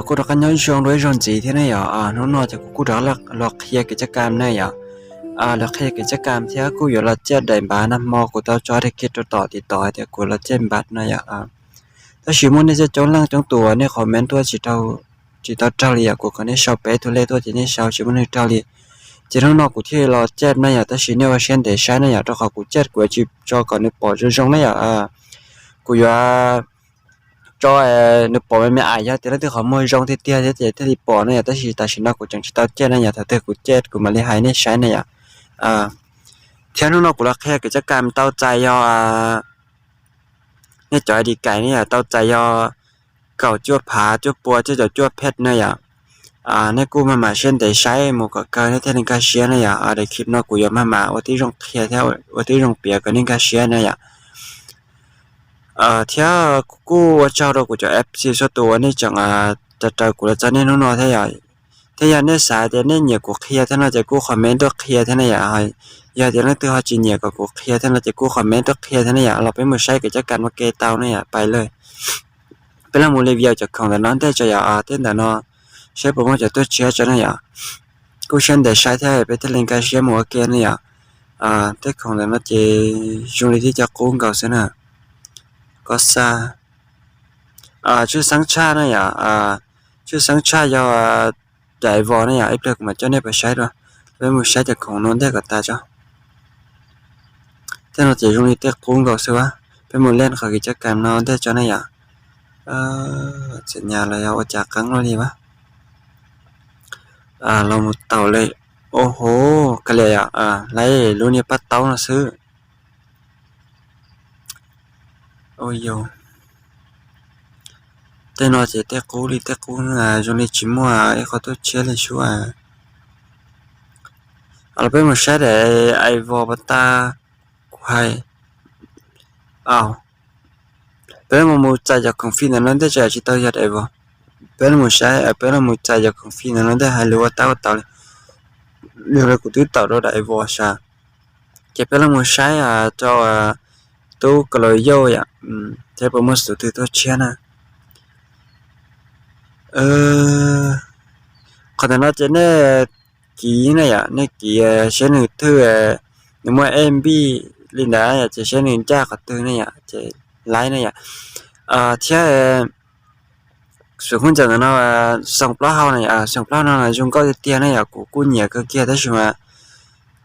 กูรักกันย้อนช่วงด้วยรอนจีที่นี่น้องนอจะกูรักหลักเคลียร์กิจกรรมนี่หลักเคลียร์กิจกรรมที่กูอยู่ละเจ็ดได้บ้านนะมอกูต้องจอดให้คิดต่อติดต่อแต่กูละเจ็ดบาทนี่ถ้าชิมุนนี่จะจงล่างจงตัวเนี่ยคอมเมนต์ตัวจิตเอาเจ้าเรียกูคนนี้ชอบไปทุเรศตัวที่นี่ชาวชิมุนนี่เจ้าเรียจีน้องนอกูที่เราเจ็ดนี่ถ้าชิเนี่ยว่าเช่นเดชนี่ต้องขอกูเจ็ดกูจีจอก่อนในปอจะจงนี่กูอยู่cho nó bỏ mẹ ai á thì nó họ mua rong thì tia thì bỏ này tới ta chỉ nó cũng chẳng chỉ tao chết này thật cũng chết cũng mà lấy hai này sai này theo nó cũng là khe cái chắc cam tao chạy doเนี่ยจอยดีไก่เนี่ยเต้าใจยอเก่าจ้วผาจ้วปัวจ้วเพชรเนี่ยเนี่ยกูมาเช่นแต่ใช้หมวกเกินเนี่ยที่กาเชียเนี่ยได้คลิปนอกกูยอมมาว่าที่โรงเคลียร์แถวว่าที่โรงเปียกันนี่กาเชียเนี่ยtheoกูว่าเจ้าเรากูจะแอปซีส่วนตัวนี่จังจะเจอกูแล้วจะเนี่ยน้องๆถ้าอย่างเนี่ยสายแต่เนี่ยเนี่ยกูเคลียร์ท่านจะกูคอมเมนต์ตัวเคลียร์ท่านเนี่ยอย่าเดี๋ยวนั้นตัวเขาจีเนี่ยกูเคลียร์ท่านจะกูคอมเมนต์ตัวเคลียร์ท่านเนี่ยเราไปมือใช้กิจการมาเกตเตาเนี่ยไปเลยเป็นละมูลรีวิวจากของแต่นั้นได้จะเต้นแต่นอใช้ผมว่าจะตัวเชื่อจะเนี่ยกูเช่นแต่ใช้แท้ไปที่เล่นการเชื่อหมวกเกนเนี่ยแต่ของแต่นั้นจะช่วงที่จะกู้เก่าเสียนะก็ซาชื่อสังชาเนี่ยชื่อสังชา要đại vòเนี่ยไอ้เปลือกมันจะเนี่ยไปใช้ด้วยไปมือใช้จากของนนได้กับตาจ้ะแต่เราจะช่วงนี้เตะกู้เก่าเสียวะไปมือเล่นเขากิจกรรมนอนได้จ้ะเนี่ยสัญญาเลยเอาจากครั้งเราดีปะเราหมดเต่าเลยโอ้โหกะเลยไรรู้เนี่ยปัดเต่านะซื้อโอ้ยโยแต่นอจะเตะกู้นะจนในจิมัวไอ้เขาตัวเชื่อเลยชัวเราไปมือใช้แต่ไอ้วอบัตตาควายเป็นมือใจจากของฟินนั้นได้จะจิตเอายัดไอ้วอเป็นมือใช้เป็นมือใจจากของฟินนั้นได้ให้รู้ว่าเต่าเลยเรื่องกูตื้อเต่าเราได้ไอ้วอชาเก็บเป็นมือใช้จอตู้กลอยโย่ใช้ประมือสุดที่ตัวเชียนะขนาดนั้นจะเนี่ยกี่เนี่ยเนี่ยกี่เช่นหนึ่งถือในเมื่อเอ็มบีลินดาจะเช่นหนึ่งจ้ากับตัวเนี่ยจะไลน์เนี่ยเที่ยส่วนคนจากนั้นส่งปลาเฮาเนี่ยส่งปลาเนาะจงก็เตี้ยเนี่ยกูเนี่ยก็เกี่ยแต่ใช่ไหม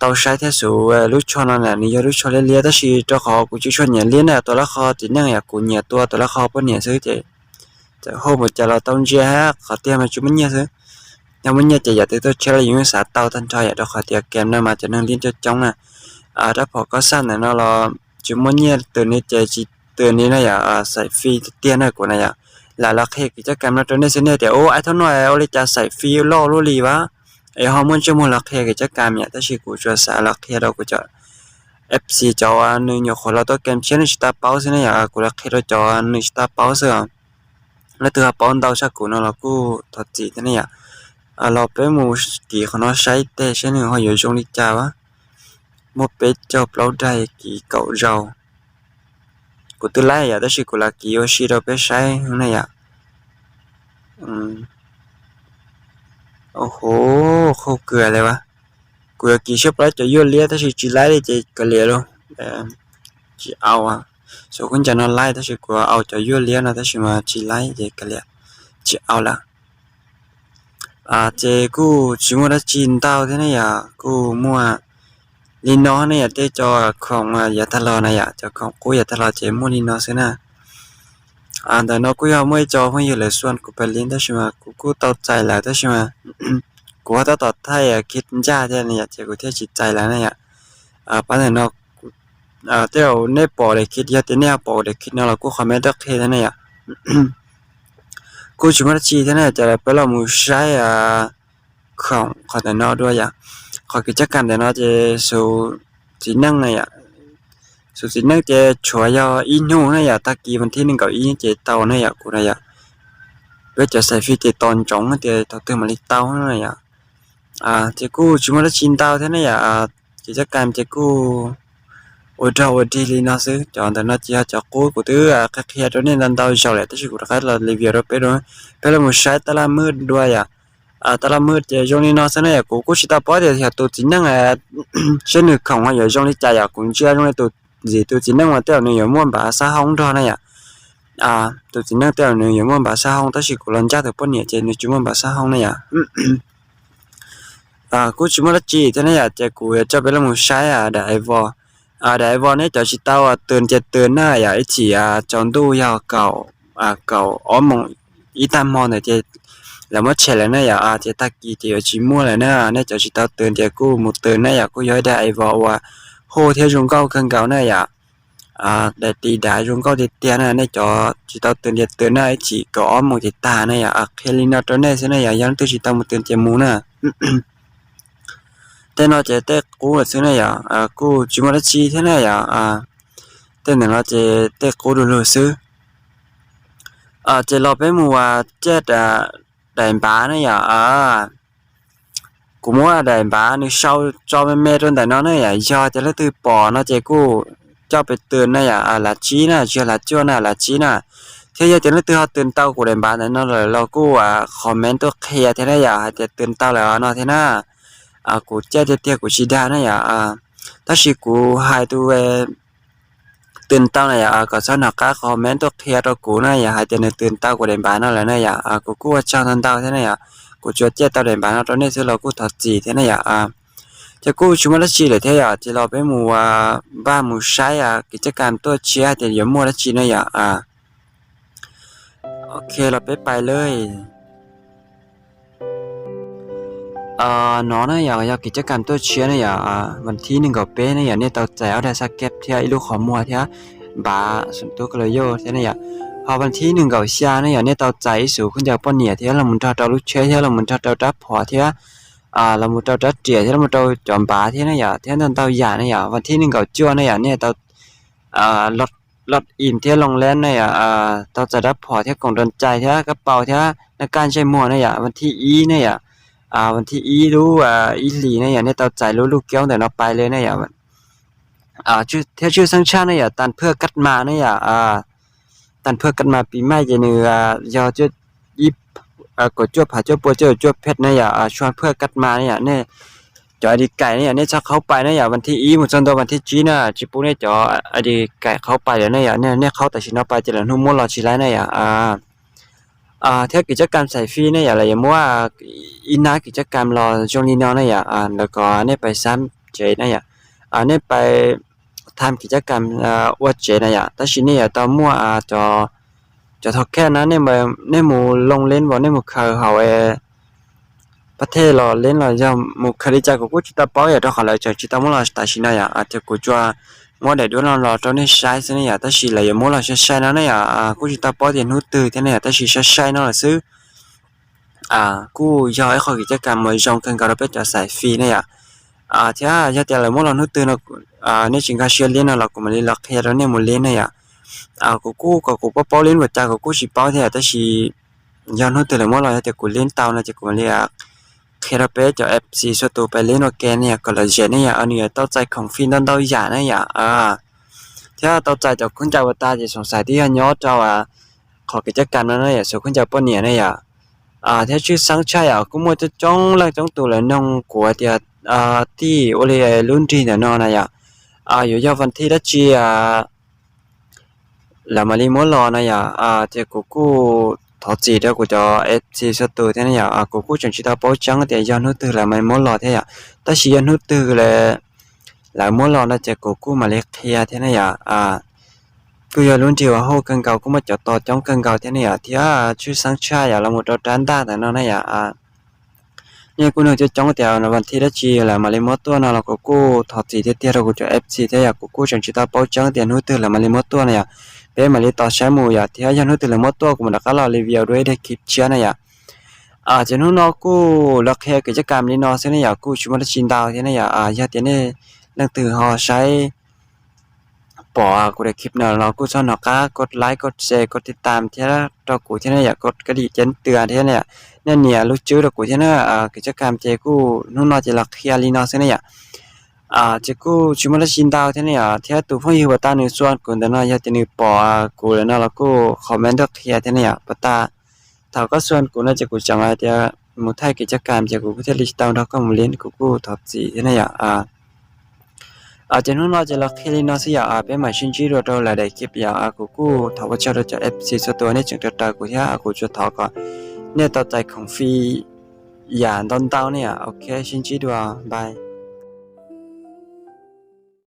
ตอนใช้ที่สูลูกชนนั่นนี่ลูกชนเลี้ยแต่ชีเจ้าเขากูจะชวนเนี่ยเลี้ยเนี่ยตัวละครจีนั่งกูเนี่ยตัวละครปุ่นเนี่ยซื้อจะโหมดจะเราต้องเจ้าเขาเตี้ยมาจุ่มเนี่ยซื้อยังไม่เนี่ยจะอยากตัวเชื่ออยู่ในสายเตาทันทอยอยากเราเขาเตี้ยเกมนั่นมาจะนั่งเลี้ยจะจ้องนะถ้าพอก็สั้นเนี่ยเราจุ่มเนี่ยตัวนี้จะจีตัวนี้นะใส่ฟรีเตี้ยน่ากว่านะlàกิจกรรมตัวนี้เนี่ยแต่โอ้ไอ้ท่านน้อยเอาเลยจะใส่ฟรีล่อรู้ลีวะไอ้ฮอร์โมนจะมูลักกิจกรรมเนี่ยถ้าชีกูจะสาลักเราก็จะ FC จอหนึ่งอยู่คนเราตัวเกมเช่นสตาร์เป้าสิเนี่ยกูลักเราจอหนึ่งสตาร์เป้าเสือแล้วตัวป้อนดาวชักกูเนาะเรากูถอดจีตัวเนี่ยเราไปมูกี่คนเราใช้แต่เช่นหนึ่งเขาอยู่ตรงนี้จ้าวะมูเป็ดจบเราได้กี่เก่าเรากูตัวไล่ถ้าชีกูลักกี่โยชิเราไปใช้เนี่ยโอ้โหเขาเกลือเลยวะเกลือกี่ชั่วโมงจะยุ่งเลี้ยถ้าสิจีไล่จะกเลี้ยแล้วจีเอาส่วนคนจะนอนไล่ถ้าสิกูเอาจะยุ่งเลี้ยนะถ้าสิมาจีไล่จะกเลี้ยจีเอาละเจกูชิมัวได้จีนเต้าที่นี่กูมัวลินน้อเนี่ยได้จอของยาทะเลนะจะของกูยาทะเลเจมัวลินน้อสินะแต่นกูยังไม่จอเพิ่งอยู่เลยส่วนกูไปเรียนได้ใช่ไหมกูต่อใจแล้วได้ใช่ไหมกูว่าต่อไทยคิดจ้าเนี่ยเจ้ากูเที่ยวจิตใจแล้วเนี่ยปัญหานเดี๋ยวเนี่ยปอเลยคิดยาที่เนี่ยปอเลยคิดเนาะเรากูคอมเมนต์ตักเทเนี่ยกูชิมว่าชีเนี่ยจะไปเรามือใช้ของแต่นอด้วยขอกิจการแต่นอจะสู่จีนั่งเนี่ยสุดสินักเจชัวยอินหูนะตะกี้วันที่หนึ่งกับอินเจเตานะกูนะเพื่อจะใส่ฟิตตอนจงเจต่อเติมมาลิเตานะเจกูชิมว่าชินเตาเท่านั้นกิจการเจกู我这里那是讲的那几下讲过古的啊，看看着呢，难道少来？但是古的看了里边的别人，别人没晒得了么多呀？啊，得了么的用的那是呢，古是打包的，他都只能啊，是你看我有用的家呀，公家用的都gì都chỉ năng mà theo người muốn bà xã hông thôi này tôi chỉ năng theo người muốn bà xã hông, tất nhiên của lần cha từ bốn年前你只muốn bà xã hông này cú chỉ muốn là chỉ thế này chạy cú cho bé là một sai đại vò này cho chị tao tiền này ít chỉ chọn tu yêu cầu ở một ít tam mòn này chạy là mất chạy lại này chạy ta chỉ chỉ mua lại này cho chị tao tiền chạy cú một tiền này cú nói đại vò hồ theo dùng câu cần câu này để tỷ đại dùng câu thì tiền này cho chỉ tao tiền này chỉ có một cái tà này khi linh nó này thế này giống tôi chỉ tao một tiền tiền muốn tên nó chỉ tết cũ là thế này cũ chỉ một chi thế này tên nó chỉ tết cũ đồ lừa xứ chỉ lo bé mùa chết đàn bá này cũng muốn đàn bá nếu sau cho mẹ trên đàn nó này do cho nó từ bỏ nó chỉ cũ cho bị tường này là chí nè chưa là chưa nè là chí nè thế giờ cho nó từ họ tường tao của đàn bá này nó là lo cũ comment tôi kia thế này thì tường tao là nó thế nè của cha cha của chị đa này ta chỉ của hai đứa tiền tao này có sao nào các comment tôi kia đó của này hai tiền tiền tao của đàn bán nó là này của cô cho thân tao thế này của chúa cha tao đàn bán nó đó nên sẽ là cô thật gì thế này cho cô chúng nó chỉ để thế chỉ là bé mùa ba mùa sai cái chất cảm tôi chia thì giống mua nó chỉ này ok là bé bàiเลยnó này giờกิจกรรมตัวเชียเนี่ยวันที่หนึ่งก็เป็นเนี่ยเนี่ยเราแจวได้สักเก็บเที่ยวลูกขอมัวเที่ยวบาส่วนตัวก็เลยโย่เที่ยเนี่ยพอวันที่หนึ่งก็เชียเนี่ยเนี่ยเราใจสู่คุณจะป้อนเนี่ยเที่ยวเราหมุนเราลูกเชียเที่ยวเราหมุนเราจับพอเที่ยวเราหมุนเราจับเจี๋ยเที่ยวเราหมุนเราจอมบาเที่ยวเนี่ยเที่ยวนั้นเราหย่าเนี่ยวันที่หนึ่งก็จ้วเนี่ยเนี่ยเราลดอิ่มเที่ยวลงแล่นเนี่ยเราจะรับพอเที่ยวของดนใจเที่ยวกระเป๋าเที่ยวในการใช้มัวเนี่ยวันที่เนี่ยวันที่รู้อีหลีเนี่ยเนี่ยเราใจรู้ลูกเกี้ยวแต่เราไปเลยเนี่ยชื่อเที่ยวชื่อสังชาติเนี่ยตันเพื่อกัดมาเนี่ยตันเพื่อกัดมาปีใหม่จะเนื้อยอจุดยิบกดจวบผาจวบปัวจวบเพชรเนี่ยชวนเพื่อกัดมาเนี่ยเนี่ยจอดีไก่เนี่ยเนี่ยจะเข้าไปเนี่ยวันที่หมดจนตัววันที่จีน่ะจีปูเนี่ยจออดีไก่เข้าไปเนี่ยเนี่ยเข้าแต่ชินเอาไปจะเหลือนุ่มม้วนรอชิไลเนี่ยtheo กิจกรรมใส่ฟรีเนี่ยอะไรอย่างว่าอินนากิจกรรมรอช่วงนี้เนาะเนี่ยแล้วก็เนี่ยไปซ้ำเจเนี่ยเนี่ยไปทำกิจกรรมวัดเจเนี่ยแต่ทีนี้ตอนมั่วจะทอกแค่นั้นเนี่ยหมู่ลงเล่นบ่เนี่ยหมู่เขาประเทศเราเล่นเราจะหมู่คดีจากกูจิตาป้อยเราขอเลยจะจิตามั่วเราแต่ทีนี้จะกูจะmua để đứa nó cho nên sai thế này ta chỉ là mua là sai nó này cũng chỉ ta bỏ tiền hút từ thế này ta chỉ sai nó là xứ cũng do ấy khỏi cái cảm mới trong cần cao biết cho xài phi này thế giờ tiền là mua là hút từ nó nếu chỉ có xuyên lên là của mình là khi đó nên một lên này cũng bỏ lên vật cha cũng chỉ bỏ thế ta chỉ do hút từ là mua là thì cũng lên tàu là chỉ của mình là khiเราไปจะ FC ส่วนตัวไปเล่นโอเคเนี่ยก็เลยเจเนี่ยอันนี้ต้องใจของฟินต้องอย่าเนี่ยถ้าต้องใจจะคุณจะว่าตาจะสงสัยที่ย้อนจะขอกิจการนั้นเนี่ยส่วนคุณจะป้อนเนี่ยเนี่ยถ้าชื่อสังชัยก็มัวจะจ้องแล้วจ้องตัวแล้วน้องกลัวเดียที่โอเล่รุ่นที่เนี่ยน้องเนี่ยอยู่ยาววันที่ละจีแล้วมาลีมัวรอเนี่ยจะกูthọ gì đó của cho FC số từ thế này của cô chẳng chỉ tao báo trắng thì do nước từ là mày muốn lò thế ta chỉ do nước từ là muốn lò là chỉ của cô mà lấy kia thế này cứ giờ luôn chiều hô cân cầu cũng mà cho to trong cân cầu thế này thì chú sáng trai là một trò trán ta tại nó này nhưng cô nói cho trong cái làวันที่đó chi là mà lấy mót tua nào là của cô thọ gì thế kia rồi của cho FC thế của cô chẳng chỉ tao báo trắng tiền nước từ là mà lấy mót tua này bé mà lấy tao sáng mùi thì giờ nó từ là mót tua của mình đã có là review rồi để kịp chia này cho nó cô lọc theo cái cam đi nó thế này cô chúng nó chín đào thế này giờ thế này đang từ họ sai bỏ của để kịp nào nó cô cho nó cáกด like กด share กดติดตามthế đó của thế nàyกดกระดิ่งchấnเตือนthế này nên nhiều lúc trước đó của thế này cái cam chế cô nó chỉ là khi ali nó thế này 这个全部都新到天呀，天都朋友ตาหนึ่งส่วนกูแต่เนาะอยากจะนึกปอกูแล้วเนาะแล้วก็คอมเมนต์ดอกเทีย天呀ปตาถ้าก็ส่วนกูน่าจะกูจังว่าจะมุทัยกิจกรรมจะกูก็จะลิสต์ดาวน์ก็มุเล่นกูทอบจี天呀จะนู้นเราจะลักเฮลินอสิยาเป็นหมายชินจีโรโดหลายๆคลิปยากูถ้าว่าจะเราจะเอฟซีส่วนตัวเนี่ยจึงจะตากูที่กูจะทอก็เนี่ยต่อใจของฟรีอย่างตอนเต้าเนี่ยโอเคชินจีดัวบาย